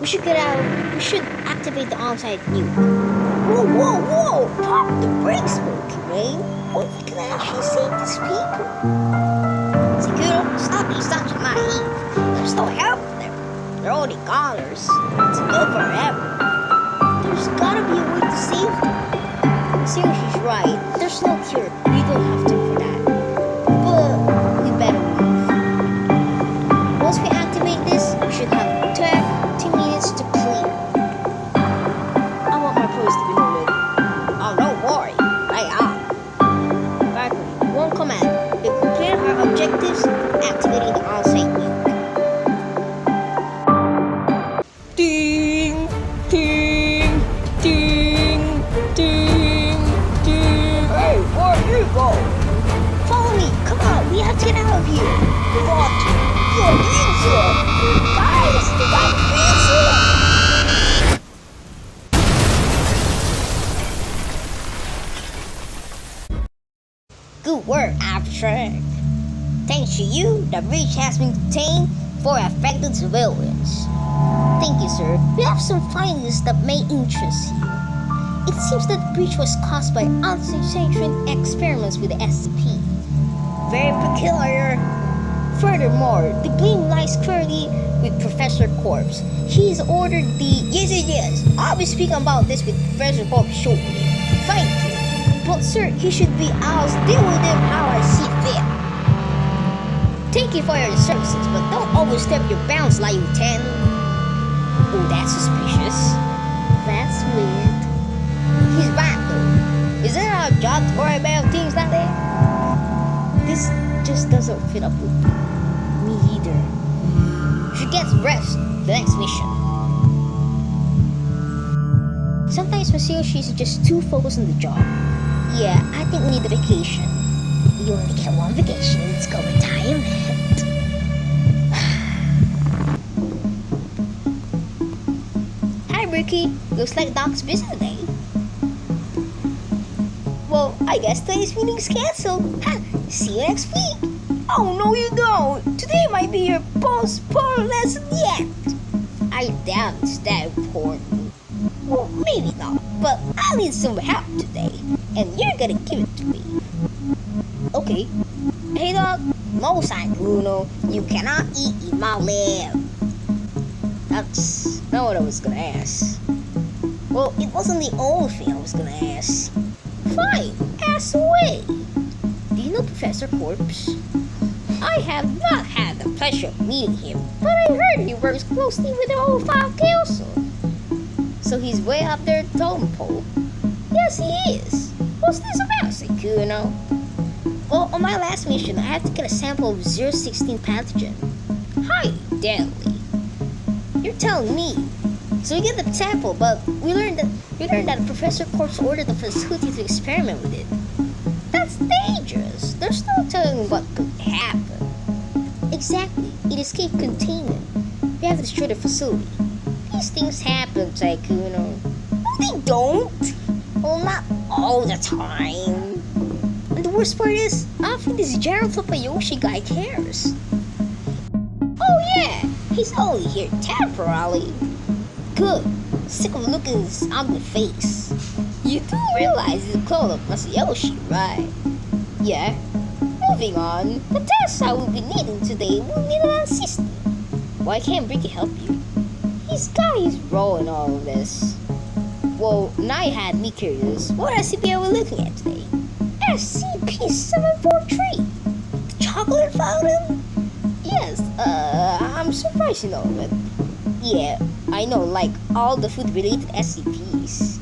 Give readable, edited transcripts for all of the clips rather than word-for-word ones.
We should get out. We should activate the on-site nuke. Whoa! Pop the brakes, Smokey, man. What if we can actually save these people? Sykkuno, stop these such naive. There's no help there. They're already goners. It's go forever. There's gotta be a way to save them. Seriously, she's right. There's no cure. We don't have to for that. But we better move. Once we activate this, we should have 10 minutes to clear. I want my pros to be loaded. Oh, don't worry. I am. Bricky, one command. If we clear our objectives, activating the on-site nuke. Ding! Ding! Ding! Ding! Ding! Hey, where you go? Follow me! Come on, we have to get out of here! What? Your pizza! Guys, we got pizza! Good work, Abstract. Thanks to you, the breach has been contained for affected civilians. Thank you, sir. We have some findings that may interest you. It seems that the breach was caused by unsaturated experiments with the SCP. Very peculiar. Furthermore, the blame lies squarely with Professor Corpse. He has ordered the... Yes. I'll be speaking about this with Professor Corpse shortly. Thank you. But sir, he should be ours. Deal with him how I see fit. Thank you for your services, but don't overstep your bounds, Lieutenant. Oh, that's suspicious. That's weird. He's back though. Isn't it our job to worry about things like that? This just doesn't fit up with me either. She gets rest. The next mission. Sometimes Masayoshi is just too focused on the job. Yeah, I think we need a vacation. You only get one vacation. Let's go retirement. Hi, Bricky. Looks like Doc's busy today. Well, I guess today's meeting's canceled. See you next week. Oh, no you don't. Today might be your postponed lesson yet. I doubt it's that important. Well, maybe not, but I need some help today, and you're gonna give it to me. Okay. Hey Doc, no Sykkuno, you cannot eat in my lab. That's not what I was gonna ask. Well, it wasn't the only thing I was gonna ask. Fine, ask away. Do you know Professor Corpse? I have not had the pleasure of meeting him, but I heard he works closely with the whole file council. So he's way up there at the totem pole. Yes, he is. What's this about, Sykkuno? Well, on my last mission, I had to get a sample of 016 pathogen. Highly deadly. You're telling me. So we get the sample, but we learned that Professor Corpse ordered the facility to experiment with it. That's dangerous. There's no telling what could happen. Exactly. It escaped containment. We have to destroy the facility. These things happen, Sykkuno. No, they don't. Well, not all the time. And the worst part is, I don't think this General Topayoshi guy cares. Oh yeah, he's only here temporarily. Good. Sick of looking at his ugly face. You do realize he's a clone of Masayoshi, right? Yeah. Moving on. The tests I will be needing today will need an assistant. Why can't Bricky help you? He's got his role in all of this. Well, now you had me curious. What SCP are we looking at today? SCP-743. The chocolate fountain? Yes, I'm surprised you know of it. Yeah, I know, like all the food-related SCPs.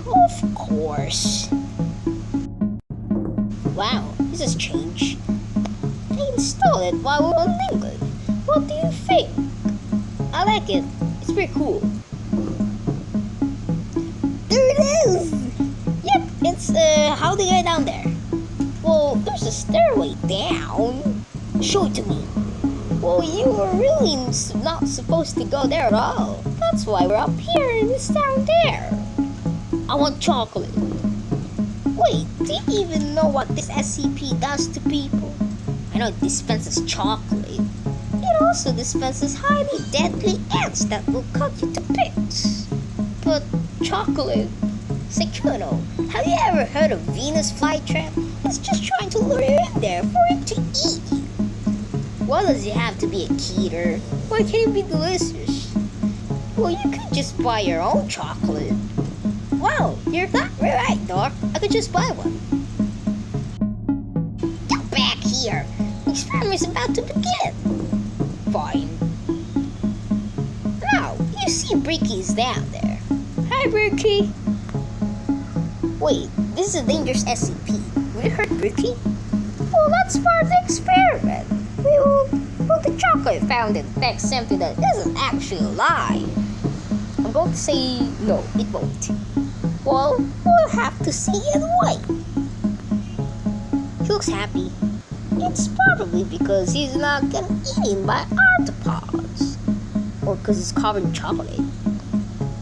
Of course. Wow, this has changed. I installed it while we were on England. What do you think? I like it. It's pretty cool. There it is! Yep, it's, how do you get down there? Well, there's a stairway down. Show it to me. Well, you were really not supposed to go there at all. That's why we're up here and it's down there. I want chocolate. Wait, do you even know what this SCP does to people? I know it dispenses chocolate. It also dispenses highly deadly ants that will cut you to bits. But chocolate, Sykkuno, have you ever heard of Venus flytrap? It's just trying to lure you in there for it to eat you. Why does it have to be a keter? Why can't it be delicious? Well, you could just buy your own chocolate. Wow, you're not right, Doc. I could just buy one. Get back here. The experiment's about to begin. Fine. Now, you see Bricky's down there. Hi, Bricky. Wait, this is a dangerous SCP. Will it hurt Bricky? Well, that's part of the experiment. We will put the chocolate found in text something that isn't actually alive. I'm going to say no, it won't. Well, we'll have to see and wait. He looks happy. It's probably because he's not getting eaten by arthropods. Or because he's covered in chocolate.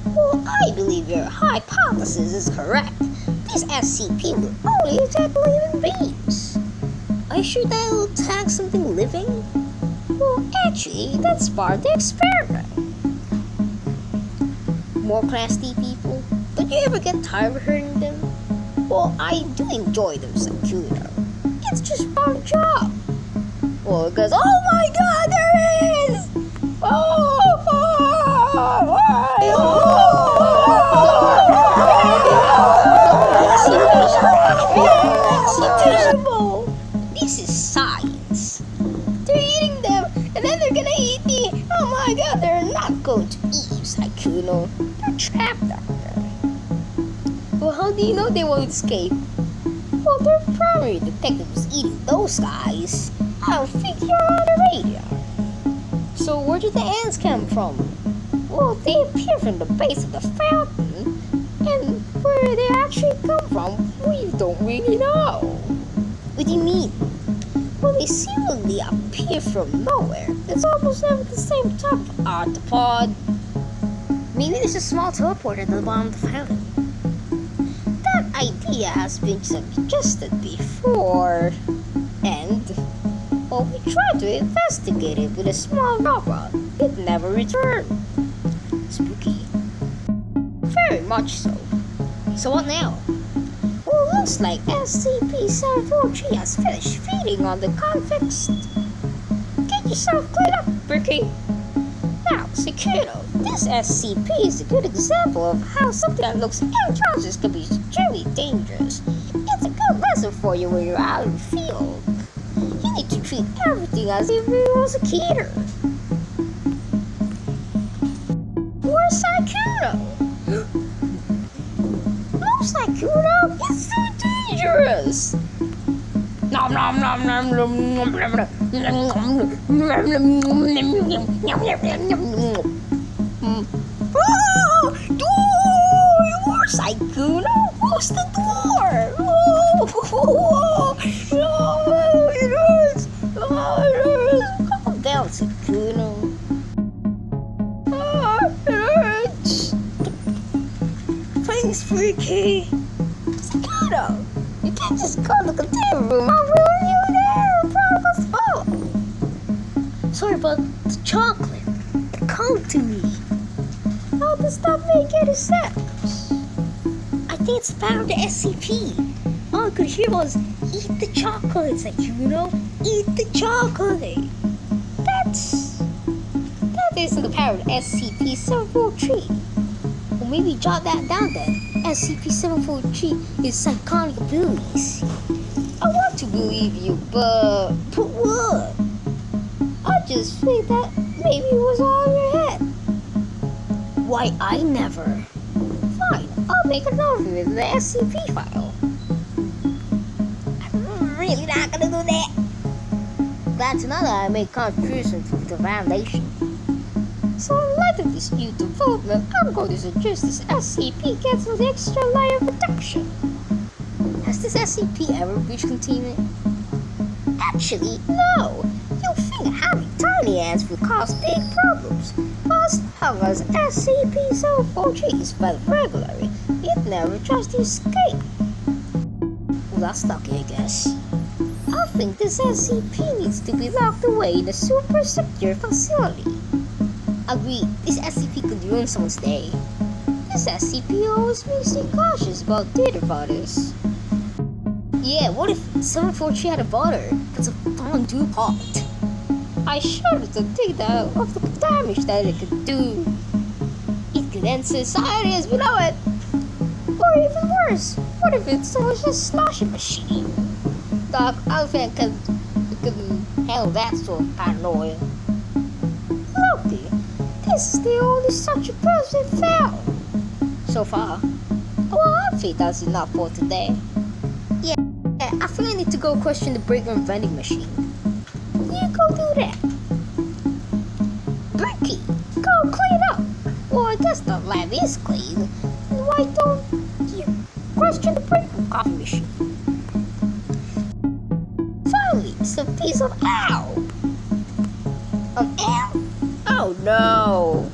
Well, I believe your hypothesis is correct. This SCP will only attack living beings. Are you sure that will attack something living? Well, actually, that's part of the experiment. More Class D people? Don't you ever get tired of hurting them? Well, I do enjoy them, Sykkuno. It's just part of the job. Well, because, oh my god, there is! Terrible! This is science. They're eating them, and then they're gonna eat me. Oh my god, they're not going to eat you, Sykkuno. They're trapped out there. Well, how do you know they won't escape? Well, their primary detective was eating those guys. I don't think you're on the radar. So where did the ants come from? Well, they appear from the base of the fountain, and where they actually come from, we don't really know. What do you mean? Well, they seemingly appear from nowhere. It's almost never the same type of arthropod. Maybe there's a small teleporter at the bottom of the fountain. That idea has been suggested before, and well, we tried to investigate it with a small robot. It never returned. Spooky. Very much so. So what now? Well, looks like SCP-743 has finished feeding on the convicts. Get yourself cleaned up, Bricky. Now, Sykkuno, this SCP is a good example of how something that looks introduces can be extremely dangerous. It's a good lesson for you when you're out in the field. You need to treat everything as if it was a keter. Where's Sykkuno? No, Sykkuno, it's so dangerous. Nom nom nom nom nom nom nom nom. Oh, door, Sykkuno, close the door. Oh, no, it hurts. Oh, it hurts. Calm down, Sykkuno. Oh, it hurts. Thanks, Bricky. Sykkuno, you can't just go to the container room. I'll ruin you there. Protocols follow. Sorry about the chocolate. Come to me. How does that make any sense? I think it's part of the SCP. All I could hear was, eat the chocolate, Sykkuno. Eat the chocolate. That isn't the power of SCP-743. Well, maybe jot that down then. SCP-743 is psychotic abilities. I want to believe you, but what? I just think that maybe it was all in your head. Why, I never. Fine, I'll make a note of it in the SCP file. I'm really not gonna do that. Glad to know that I made contributions to the foundation. So in light of this new development, I'm going to suggest this SCP gets an extra layer of protection. Has this SCP ever breached containment? Actually, no. You'll think having tiny ants would cause big problems. But as long as SCP-743 is fed regularly, it never tries to escape. Well, that's lucky, I guess. I think this SCP needs to be locked away in a super secure facility. Agreed, this SCP could ruin someone's day. This SCP always makes me cautious about data brothers. Yeah, what if 743 had a brother that's a fondue pot? I shudder to think of the damage that it could do. It could end society as we know it. Or even worse, what if it's just a sloshing machine? Doc, I don't think I can handle that sort of paranoia. Loki, this is the only such a person found so far. Well, I think that's enough for today. Yeah, I think I need to go question the break room vending machine. You go do that. Bricky, go clean up. Well, I guess the lab is clean. Why don't you question the break room coffee machine? Finally, some piece of owl. An owl? Oh no.